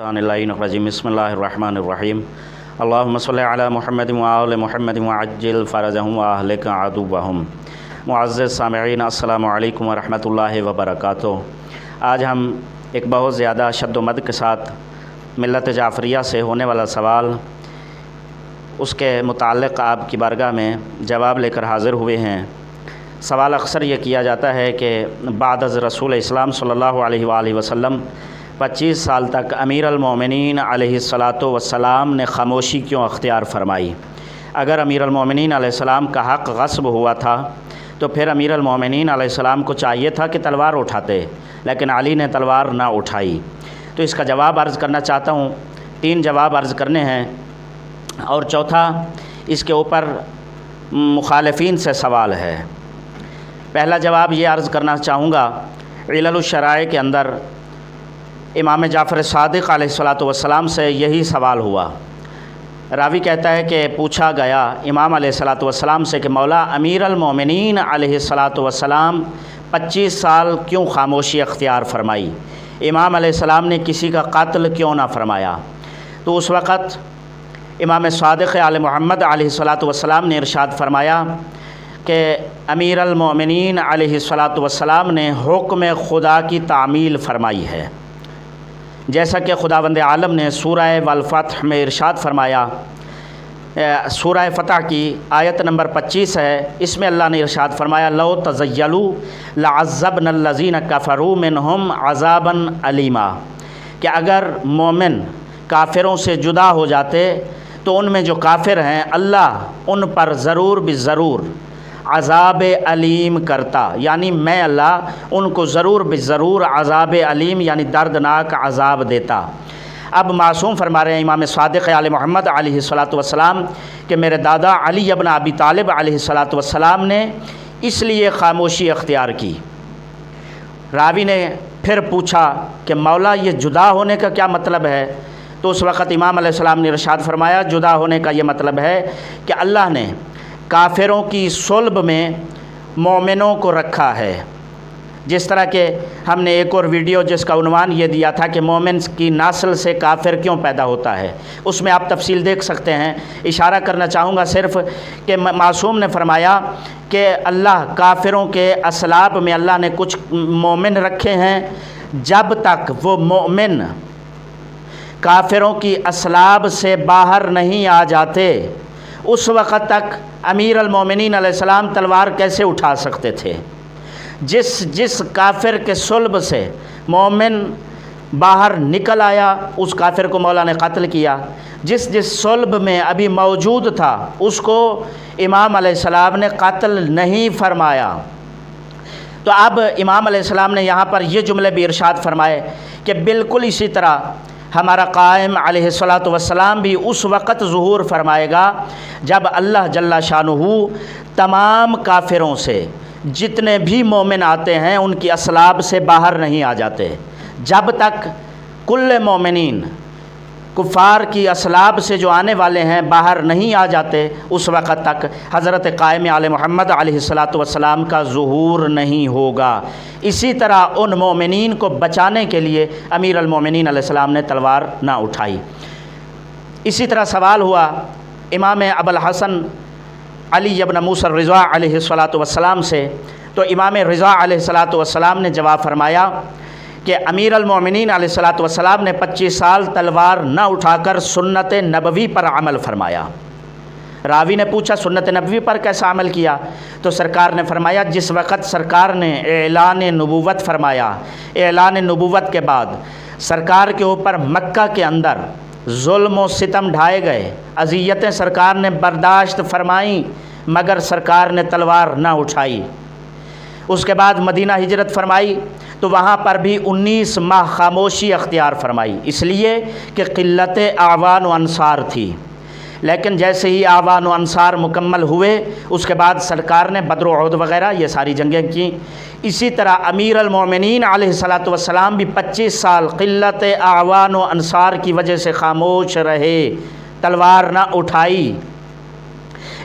शैतानिर्रजीम बिस्मिल्लाहिर्रहमानिर्रहीम अल्लाहुम्मा सल्लि अला मुहम्मद व आले मुहम्मद व अज्जिल फ़रजहुम व अहलिक अदुव्वहुम। मुअज़्ज़ज़ सामिईन अस्सलामु अलैकुम व रहमतुल्लाहि व बरकातुहू। आज हम एक बहुत ज़्यादा शद्दोमद के साथ मिल्लत जाफ़रिया से होने वाला सवाल, उसके मुताल्लिक़ आपकी बारगाह में जवाब लेकर हाज़िर हुए हैं। सवाल अक्सर ये किया जाता है कि बाद अज़ रसूल इस्लाम सल्लल्लाहु अलैहि वसल्लम 25 साल तक अमीर अल-मोमिनीन अलैहिस्सलातु वस्सलाम ने खामोशी क्यों अख्तियार फरमाई। अगर अमीर अल-मोमिनीन अलैहिस्सलाम का हक़ गस्ब हुआ था तो फिर अमीर अल-मोमिनीन अलैहिस्सलाम को चाहिए था कि तलवार उठाते, लेकिन अली ने तलवार ना उठाई। तो इसका जवाब अर्ज़ करना चाहता हूँ। 3 जवाब अर्ज़ करने हैं और चौथा इसके ऊपर मुखालिफीन से सवाल है। पहला जवाब ये अर्ज़ करना चाहूँगा, इलल शराए के अंदर इमाम जाफ़र सादिक़ अलैहिस्सलातु वस्सलाम से यही सवाल हुआ। रावी कहता है कि पूछा गया इमाम अलैहिस्सलातु वस्सलाम से कि मौला अमीर अल-मोमिनीन अलैहिस्सलातु वस्सलाम 25 साल क्यों खामोशी अख्तियार फरमाई, इमाम अलैहिस्सलाम ने किसी का कत्ल क्यों ना फरमाया। तो उस वक़्त इमाम सादिक़ आले मोहम्मद अलैहिस्सलातु वस्सलाम ने इरशाद फरमाया कि अमीर अल-मोमिनीन अलैहिस्सलातु वस्सलाम ने हुक्म खुदा की तामील फरमाई है। जैसा कि खुदावंद आलम ने सूरह वल फतह में इरशाद फरमाया, सूरह फतह की आयत नंबर 25 है। इसमें अल्लाह ने इरशाद फरमाया, लौ तज़य्यलू लअज़्ज़बनल लज़ीना कफ़रू मिनहुम अज़ाबन अलीमा, कि अगर मोमिन काफिरों से जुदा हो जाते तो उनमें जो काफिर हैं अल्लाह उन पर ज़रूर बिज़रूर अज़ाब अलीम करता, यानी मैं अल्लाह उनको ज़रूर बिज़रूर अज़ाब अलीम यानी दर्दनाक अज़ाब देता। अब मासूम फरमा रहे हैं इमाम सादिक़ आले मोहम्मद अलैहिस्सलातु वस्सलाम कि मेरे दादा अली इब्न अबी तालिब अलैहिस्सलातु वस्सलाम ने इसलिए खामोशी अख्तियार की। रावी ने फिर पूछा कि मौला ये जुदा होने का क्या मतलब है। तो उस वक़्त इमाम अलैहिस्सलाम ने इरशाद फरमाया, जुदा होने का ये मतलब है कि अल्लाह ने काफिरों की सुल्ब में मोमिनों को रखा है। जिस तरह के हमने एक और वीडियो जिसका उन्वान ये दिया था कि मोमिन की नस्ल से काफिर क्यों पैदा होता है, उसमें आप तफसील देख सकते हैं। इशारा करना चाहूँगा सिर्फ़ कि मासूम ने फरमाया कि अल्लाह काफिरों के असलाब में अल्लाह ने कुछ मोमिन रखे हैं, जब तक वो मोमिन काफिरों की असलाब से बाहर नहीं आ जाते उस वक़्त तक अमीर अल-मोमिनीन अलैहिस्सलाम तलवार कैसे उठा सकते थे। जिस काफिर के सुल्ब से मोमिन बाहर निकल आया उस काफिर को मौला ने कत्ल किया। जिस सुल्ब में अभी मौजूद था उसको इमाम अलैहिस्सलाम ने कत्ल नहीं फरमाया। तो अब इमाम अलैहिस्सलाम ने यहाँ पर ये जुमले भी इरशाद फरमाए कि बिल्कुल इसी तरह हमारा कायम अलैहिस्सलातु वस्सलाम भी उस वक़्त ज़ुहूर फरमाएगा जब अल्लाह जल्ला शानुहु तमाम काफिरों से जितने भी मोमिन आते हैं उनकी असलाब से बाहर नहीं आ जाते। जब तक कुल्ले मोमिनीन कुफ़ार की असलाब से जो आने वाले हैं बाहर नहीं आ जाते उस वक़्त तक हज़रत कायम आले मोहम्मद अलैहिस्सलातु वस्सलाम का ज़ुहूर नहीं होगा। इसी तरह उन मोमिनीन को बचाने के लिए अमीर अल-मोमिनीन अलैहिस्सलाम ने तलवार ना उठाई। इसी तरह सवाल हुआ इमाम अबुल हसन अली इब्न मूसा रिज़ा अलैहिस्सलातु वस्सलाम से। तो इमाम रिज़ा अलैहिस्सलातु वस्सलाम ने जवाब फरमाया कि अमीर अल-मोमिनीन अलैहिस्सलातु वस्सलाम ने 25 साल तलवार न उठाकर सुन्नत नबवी पर अमल फरमाया। रावी ने पूछा सुन्नत नबवी पर कैसा अमल किया। तो सरकार ने फरमाया, जिस वक़्त सरकार ने ऐलान नबूवत फरमाया, ऐलान नबूवत के बाद सरकार के ऊपर मक्का के अंदर जुल्म व सितम ढाए गए, अज़ियतें सरकार ने बर्दाश्त फरमाई मगर सरकार ने तलवार न उठाई। उसके बाद मदीना हिजरत फरमाई तो वहाँ पर भी 19 माह खामोशी अख्तियार फरमाई, इसलिए कि क़िल्लत आवान व अंसार थी। लेकिन जैसे ही आवान व अंसार मुकम्मल हुए उसके बाद सरकार ने बद्र उहद वग़ैरह ये सारी जंगें की। इसी तरह अमीर अल-मोमिनीन अलैहिस्सलातु वस्सलाम भी 25 साल क़िल्लत आवान व अंसार की वजह से खामोश रहे, तलवार ना उठाई।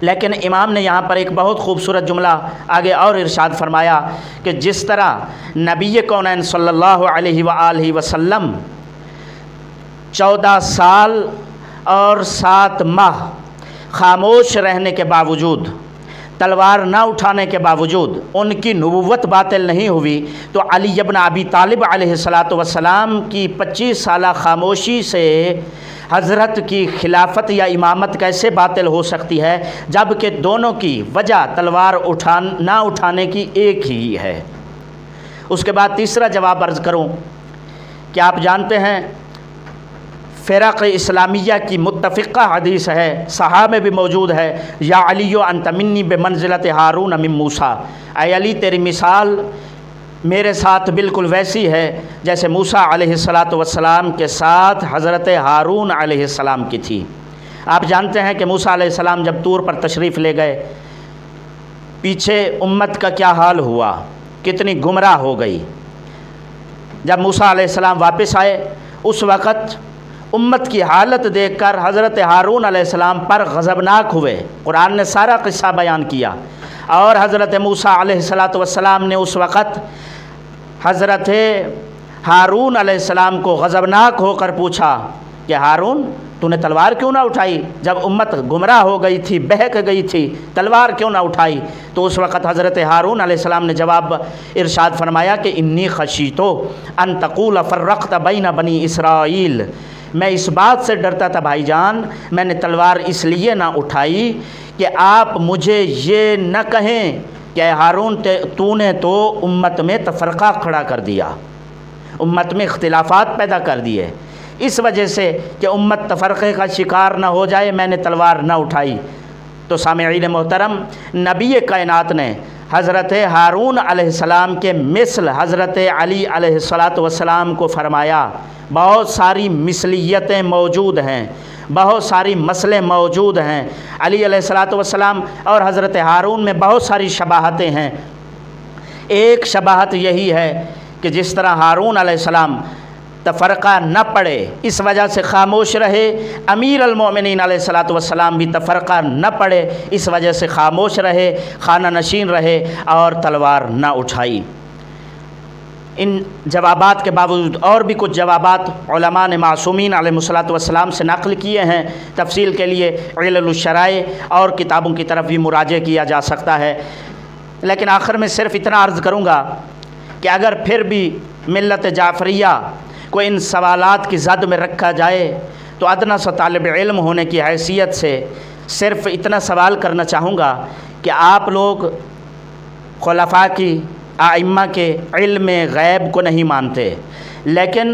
लेकिन इमाम ने यहाँ पर एक बहुत खूबसूरत जुमला आगे और इरशाद फरमाया कि जिस तरह नबी कौनैन सल्लल्लाहु अलैहि वसल्लम 14 साल और 7 माह खामोश रहने के बावजूद, तलवार ना उठाने के बावजूद उनकी नबूवत बातिल नहीं हुई, तो अली इब्न अबी तालिब अलैहिस्सलातु वस्सलाम की 25 साला खामोशी से हज़रत की खिलाफत या इमामत कैसे बातिल हो सकती है, जबकि दोनों की वजह तलवार ना उठाने की एक ही है। उसके बाद तीसरा जवाब अर्ज़ करूं कि आप जानते हैं फ़िरक़ इस्लामिया की मुत्तफ़िक़ा हदीस है, सहाह में भी मौजूद है, या अलियो अंत मिन्नी बेमंज़िलत हारून मिन मूसा, ऐ अली तेरी मिसाल मेरे साथ बिल्कुल वैसी है जैसे मूसा अलैहिस्सलातु वस्सलाम के साथ हज़रत हारून अलैहिस्सलाम की थी। आप जानते हैं कि मूसा अलैहिस्सलाम जब तूर पर तशरीफ़ ले गए, पीछे उम्मत का क्या हाल हुआ, कितनी गुमराह हो गई। जब मूसा अलैहिस्सलाम वापस आए, उस वक़्त उम्मत की हालत देखकर हज़रत हारून अलैहिस्सलाम पर गज़बनाक हुए। कुरान ने सारा क़िस्सा बयान किया और हज़रत मूसा अलैहिस्सलातु वस्सलाम ने उस वक़्त हज़रत हारून अलैहिस्सलाम को गज़बनाक होकर पूछा कि हारून तूने तलवार क्यों ना उठाई, जब उम्मत गुमराह हो गई थी, बहक गई थी, तलवार क्यों ना उठाई। तो उस वक़्त हज़रत हारून अलैहिस्सलाम ने जवाब इरशाद फरमाया कि इन्नी खशीतो अन तक़ूल फ़र्रक़्त बैन बनी इसराइल, मैं इस बात से डरता था भाईजान, मैंने तलवार इसलिए ना उठाई कि आप मुझे ये न कहें कि हारून तूने तो उम्मत में तफ़रक़ा खड़ा कर दिया, उम्मत में इख्तिलाफ़ात पैदा कर दिए, इस वजह से कि उम्मत तफ़रक़े का शिकार न हो जाए मैंने तलवार न उठाई। तो सामिईन मोहतरम, नबी कायनात ने हज़रत हारून अलैहिस्सलाम के मिसल हज़रत अली अलैहिस्सलातु वस्सलाम को फरमाया, बहुत सारी मिसलियतें मौजूद हैं, बहुत सारी मसले मौजूद हैं। अली अलैहिस्सलातु वस्सलाम और हज़रत हारून में बहुत सारी शबाहतें हैं। एक शबाहत यही है कि जिस तरह हारून अलैहिस्सलाम तफ़रक़ा न पड़े इस वजह से ख़ामोश रहे, अमीर अल-मोमिनीन अलैहिस्सलातु वस्सलाम भी तफ़रक़ा न पड़े इस वजह से ख़ामोश रहे, खाना नशीन रहे और तलवार न उठाई। इन जवाबात के बावजूद और भी कुछ जवाबात उलमा ने मासूमीन अलैहिस्सलातु वस्सलाम से नक़ल किए हैं। तफसील के लिए इल्लुश्शराए और किताबों की तरफ भी मुराजे किया जा सकता है। लेकिन आखिर में सिर्फ़ इतना अर्ज़ करूँगा कि अगर फिर भी मिल्लत जाफ़रिया को इन सवालात की ज़द में रखा जाए तो अदना सा तालिब इल्म होने की हैसियत से सिर्फ़ इतना सवाल करना चाहूँगा कि आप लोग खुलफ़ा की आइम्मा के इल्म गैब को नहीं मानते, लेकिन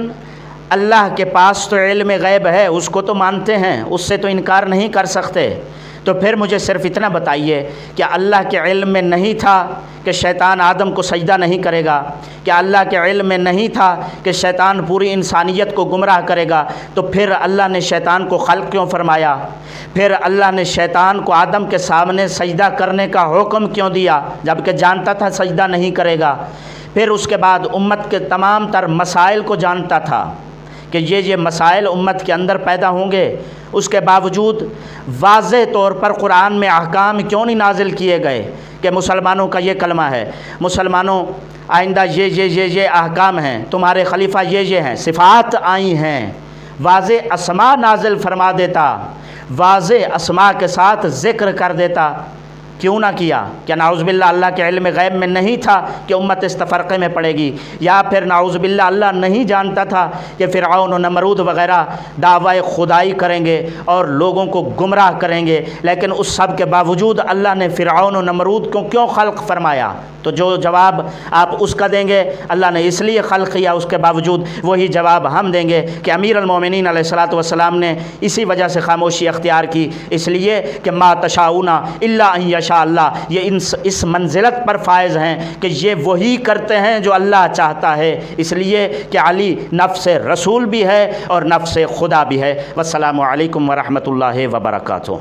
अल्लाह के पास तो इल्म गैब है, उसको तो मानते हैं, उससे तो इनकार नहीं कर सकते। तो फिर मुझे सिर्फ़ इतना बताइए कि अल्लाह के इल्म में नहीं था कि शैतान आदम को सजदा नहीं करेगा, क्या अल्लाह के इल्म में नहीं था कि शैतान पूरी इंसानियत को गुमराह करेगा, तो फिर अल्लाह ने शैतान को खल्क़ क्यों फरमाया, फिर अल्लाह ने शैतान को आदम के सामने सजदा करने का हुक्म क्यों दिया जबकि जानता था सजदा नहीं करेगा। फिर उसके बाद उम्मत के तमाम तर मसाइल को जानता था कि ये मसाइल उम्मत के अंदर पैदा होंगे, उसके बावजूद वाज़े तौर पर कुरान में अहकाम क्यों नहीं नाजिल किए गए कि मुसलमानों का ये कलमा है, मुसलमानों आइंदा ये अहकाम हैं, तुम्हारे खलीफा ये हैं, सिफ़ात आई हैं, वाज़े अस्मा नाजिल फरमा देता, वाज़े अस्मा के साथ ज़िक्र कर देता, क्यों ना किया? क्या नाउज़ुबिल्लाह अल्लाह के इल्म गैब में नहीं था कि उम्मत इस तफ़रक़े में पड़ेगी, या फिर नाउज़ुबिल्लाह अल्लाह नहीं जानता था कि फ़िरऔन और नमरूद वग़ैरह दावा खुदाई करेंगे और लोगों को गुमराह करेंगे, लेकिन उस सब के बावजूद अल्लाह ने फ़िरऔन और नमरूद को क्यों खल्क़ फरमाया? तो जो जवाब आप उसका देंगे अल्लाह ने इसलिए खल्क़ किया, उसके बावजूद वही जवाब हम देंगे कि अमीर अल-मोमिनीन अलैहिस्सलातु वस्सलाम ने इसी वजह से खामोशी अख्तियार की, इसलिए कि मा तशाऊना इल्ला अन यशा अल्लाह, ये इस मंजिलत पर फायज़ हैं कि ये वही करते हैं जो अल्लाह चाहता है, इसलिए कि अली नफ्स रसूल भी है और नफ्स खुदा भी है। वस्सलामु अलैकुम व रहमतुल्लाहि व बरकातुहू।